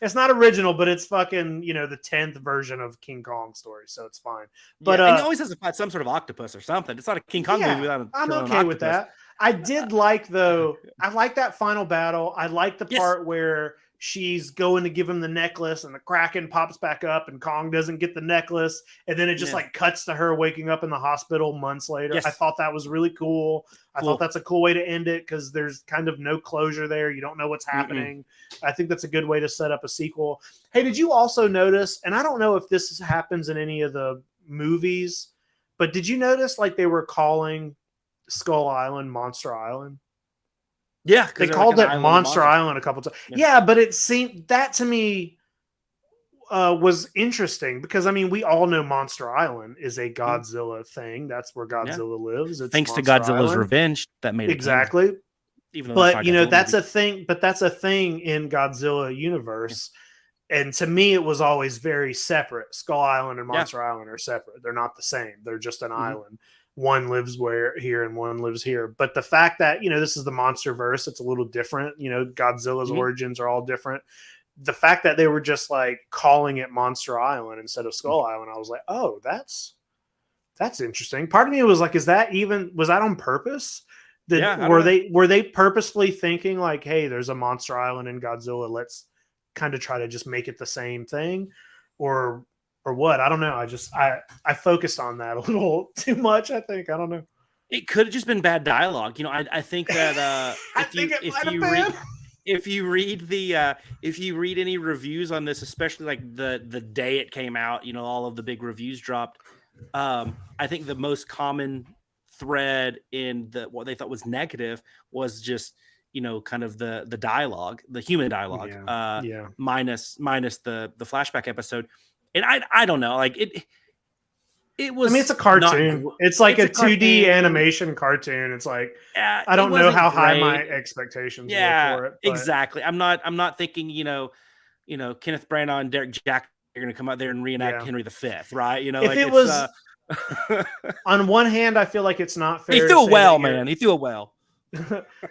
It's not original, but it's fucking, the 10th version of King Kong story, so it's fine. But and he always has to fight some sort of octopus or something. It's not a King Kong movie without I'm okay with that. I did like, though, I like that final battle. I like the part where she's going to give him the necklace and the Kraken pops back up and Kong doesn't get the necklace. And then it just like cuts to her waking up in the hospital months later. I thought that was really cool. I thought that's a cool way to end it, because there's kind of no closure there. You don't know what's happening. I think that's a good way to set up a sequel. Hey, did you also notice, and I don't know if this happens in any of the movies, but did you notice like they were calling Skull Island Monster Island? Yeah, they called it Monster Island a couple times. Yeah, but it seemed that to me was interesting, because I mean we all know Monster Island is a Godzilla thing. That's where Godzilla lives. It's thanks Monster to Godzilla's Island. Revenge that made it exactly. Even but that's a thing. But that's a thing in Godzilla universe. And to me, it was always very separate. Skull Island and Monster Island are separate. They're not the same. They're just an island. One lives here and one lives here. But the fact that, this is the MonsterVerse, it's a little different. Godzilla's origins are all different. The fact that they were just like calling it Monster Island instead of Skull Island, I was like, oh, that's interesting. Part of me was like, was that on purpose? Were they purposefully thinking like, hey, there's a Monster Island in Godzilla, let's kind of try to just make it the same thing? Or what? I don't know. I focused on that a little too much, I think. I don't know. It could have just been bad dialogue. I think that if you read any reviews on this, especially like the day it came out, all of the big reviews dropped. I think the most common thread in what they thought was negative was just kind of the dialogue, the human dialogue, minus the flashback episode. And I don't know, like it was. I mean, it's a cartoon. It's like a 2D animation cartoon. It's like I don't know how high my expectations were for it. But. Exactly. I'm not thinking Kenneth Branagh and Derek Jack are going to come out there and reenact Henry V, right? If like it was on one hand, I feel like it's not fair. He threw it well, man. He threw it well.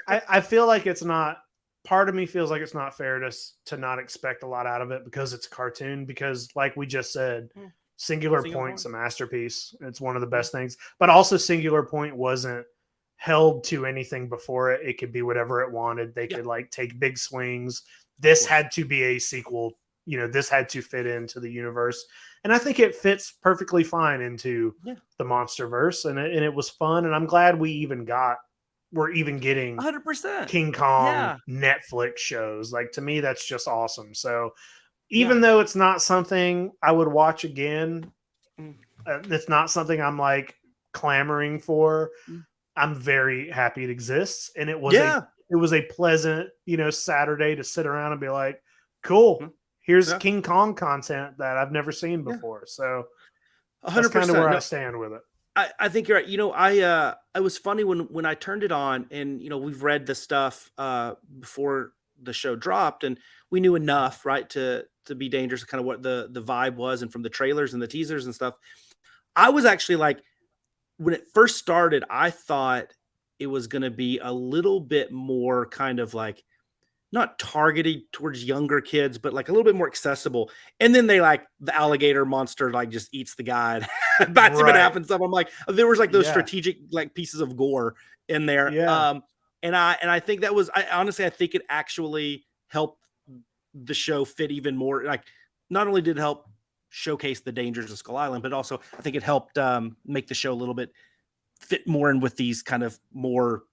I feel like it's not. Part of me feels like it's not fair to not expect a lot out of it because it's a cartoon. Because, like we just said, Singular Point's a masterpiece. It's one of the best things. But also, Singular Point wasn't held to anything before it. It could be whatever it wanted. They could like take big swings. This had to be a sequel. This had to fit into the universe, and I think it fits perfectly fine into the MonsterVerse. And it was fun. And I'm glad we even got we're even getting 100% King Kong Netflix shows. Like, to me, that's just awesome. So even though it's not something I would watch again, it's not something I'm like clamoring for. I'm very happy it exists. And it was a pleasant, Saturday to sit around and be like, cool, here's King Kong content that I've never seen before. So 100%, that's kind of where I stand with it. I think you're right. It was funny when I turned it on, and we've read the stuff before the show dropped, and we knew enough, right, to be dangerous, kind of what the vibe was, and from the trailers and the teasers and stuff. I was actually like, when it first started, I thought it was going to be a little bit more kind of like not targeted towards younger kids, but like a little bit more accessible. And then they like the alligator monster, like just eats the guy and bats him in half and stuff. I'm like, there was like those strategic like pieces of gore in there. Yeah. And I think that was, honestly, I think it actually helped the show fit even more. Like, not only did it help showcase the dangers of Skull Island, but also I think it helped make the show a little bit fit more in with these kind of more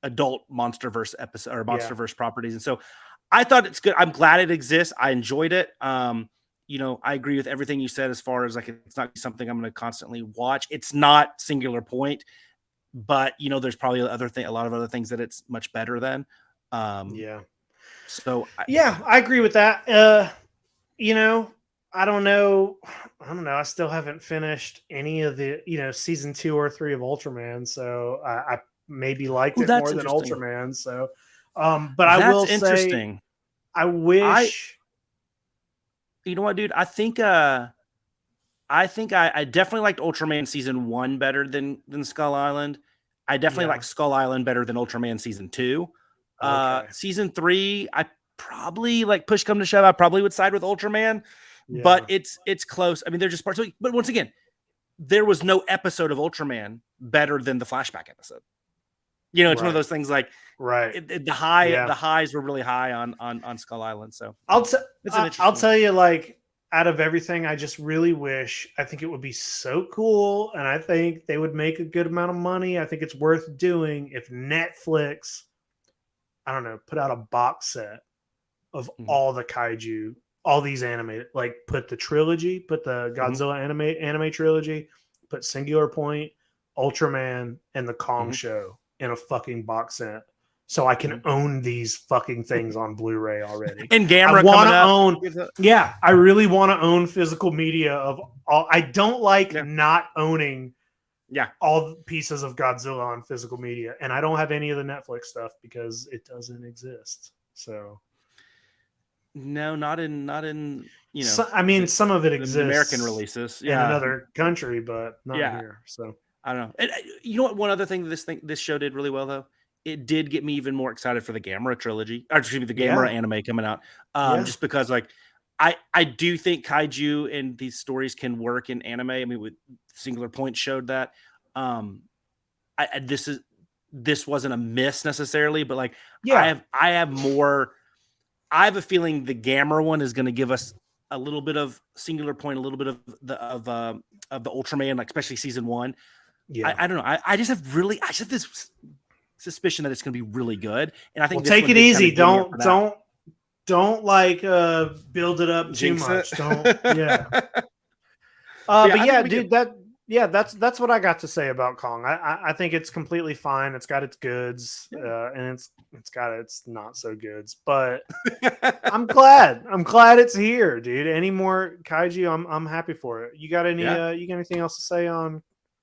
adult MonsterVerse episode or MonsterVerse properties. And so I thought it's good. I'm glad it exists. I enjoyed it. I agree with everything you said as far as like, it's not something I'm going to constantly watch. It's not Singular Point, but there's probably a lot of other things that it's much better than. So I agree with that. I don't know. I still haven't finished any of the, season 2 or 3 of Ultraman. So I maybe liked it more than Ultraman. So, but I will say, I wish. You know what, dude? I think I definitely liked Ultraman season 1 better than Skull Island. I definitely like Skull Island better than Ultraman season 2. Season 3, I probably, like, push come to shove, I probably would side with Ultraman. Yeah. But it's close. I mean, they're just parts. But once again, there was no episode of Ultraman better than the flashback episode. It's one of those things like the highs were really high on Skull Island. So I'll tell you, like, out of everything, I just really wish, I think it would be so cool, and I think they would make a good amount of money. I think it's worth doing if Netflix, I don't know, put out a box set of all the kaiju, all these animated, like put the trilogy, put the Godzilla anime trilogy, put Singular Point, Ultraman, and the Kong show in a fucking box set, so I can own these fucking things on Blu-ray already. And Gamera, I want to own. Yeah, I really want to own physical media of all. I don't like not owning. All pieces of Godzilla on physical media, and I don't have any of the Netflix stuff because it doesn't exist. So. No, not in I mean, some of it exists. American releases, in another country, but not here. So I don't know. And you know what? One other thing this show did really well, though, it did get me even more excited for the Gamera trilogy, or excuse me, the Gamera anime coming out. Just because, like, I do think kaiju and these stories can work in anime. I mean, with Singular Point showed that. This wasn't a miss necessarily, but like, I have a feeling the Gamera one is going to give us a little bit of Singular Point, a little bit of the Ultraman, like especially season 1. Yeah, I don't know. I just have this suspicion that it's going to be really good, and I think take it easy. Don't like build it up too much. Don't. Yeah. But yeah, dude, that's what I got to say about Kong. I think it's completely fine. It's got its goods, and it's got its not so goods. But I'm glad it's here, dude. Any more kaiju, I'm happy for it. You got anything else to say on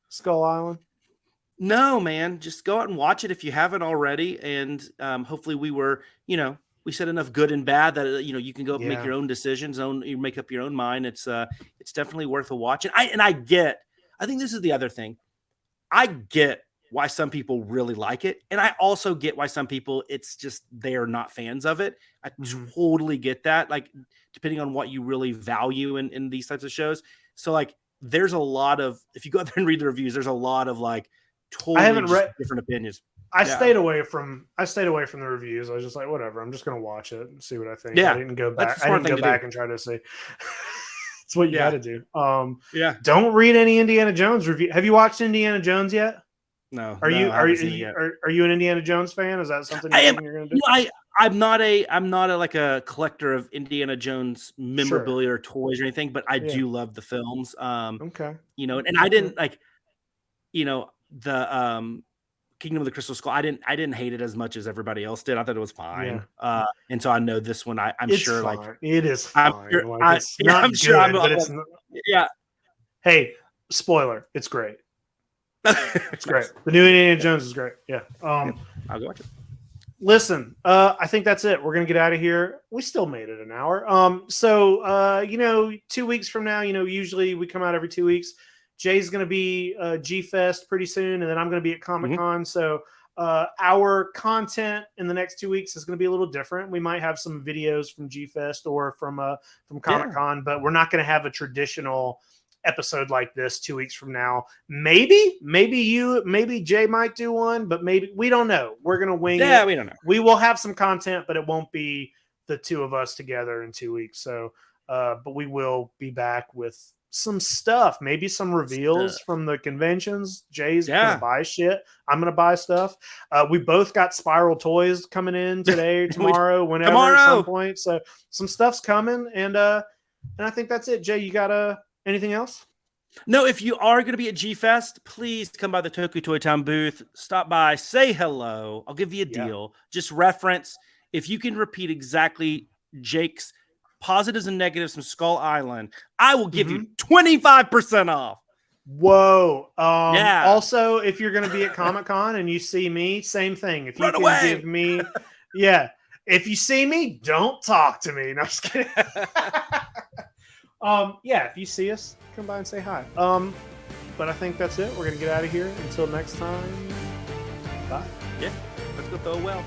Skull Island? No, man. Just go out and watch it if you haven't already, and hopefully we said enough good and bad that you can go up and make your own decisions, you make up your own mind. It's definitely worth a watch. And I think this is the other thing. I get why some people really like it. And I also get why some people, it's just, they're not fans of it. I totally get that. Like, depending on what you really value in these types of shows. So like, there's a lot of, if you go out there and read the reviews, there's a lot of like totally different opinions. I stayed away from the reviews. I was just like, whatever, I'm just going to watch it and see what I think. Yeah. I didn't go back and try to see. It's what you got to do. Don't read any Indiana Jones review. Have you watched Indiana Jones yet? No. Are you an Indiana Jones fan? Is that something you're going to do? I'm not a like a collector of Indiana Jones memorabilia or toys or anything, but I do love the films. Okay. You know, and I didn't like, you know, the Kingdom of the Crystal Skull. I didn't hate it as much as everybody else did. I thought it was fine. And so I know this one. I'm sure fine. like it is fine. It's not I'm good, sure but it's not. Yeah. Hey, spoiler, it's great. It's great. The new Indiana Jones is great. Yeah. I'll go watch it. Listen, I think that's it. We're gonna get out of here. We still made it an hour. So you know, 2 weeks from now, you know, usually we come out every 2 weeks. Jay's gonna be G Fest pretty soon, and then I'm gonna be at Comic-Con. So our content in the next 2 weeks is going to be a little different. We might have some videos from G Fest or from Comic-Con, but we're not going to have a traditional episode like this 2 weeks from now. Maybe Jay might do one, but maybe we don't know. We're going to wing it. Yeah, we don't know. We will have some content, but it won't be the two of us together in 2 weeks. So, but we will be back with some stuff, maybe some reveals from the conventions. Jay's gonna buy shit. I'm gonna buy stuff. We both got Spiral toys coming in today, tomorrow, whenever, at some point. So some stuff's coming, and I think that's it. Jay, you got anything else? No, if you are going to be at G-Fest, please come by the Tokyo Toy Town booth. Stop by, say hello. I'll give you a deal. Just reference. If you can repeat exactly Jake's positives and negatives from Skull Island, I will give you 25% off. Whoa. Also, if you're going to be at Comic-Con and you see me, same thing. If you can give me, if you see me, don't talk to me. No, I'm just kidding. If you see us, come by and say hi. But I think that's it. We're going to get out of here. Until next time. Bye. Yeah. Let's go throw a well.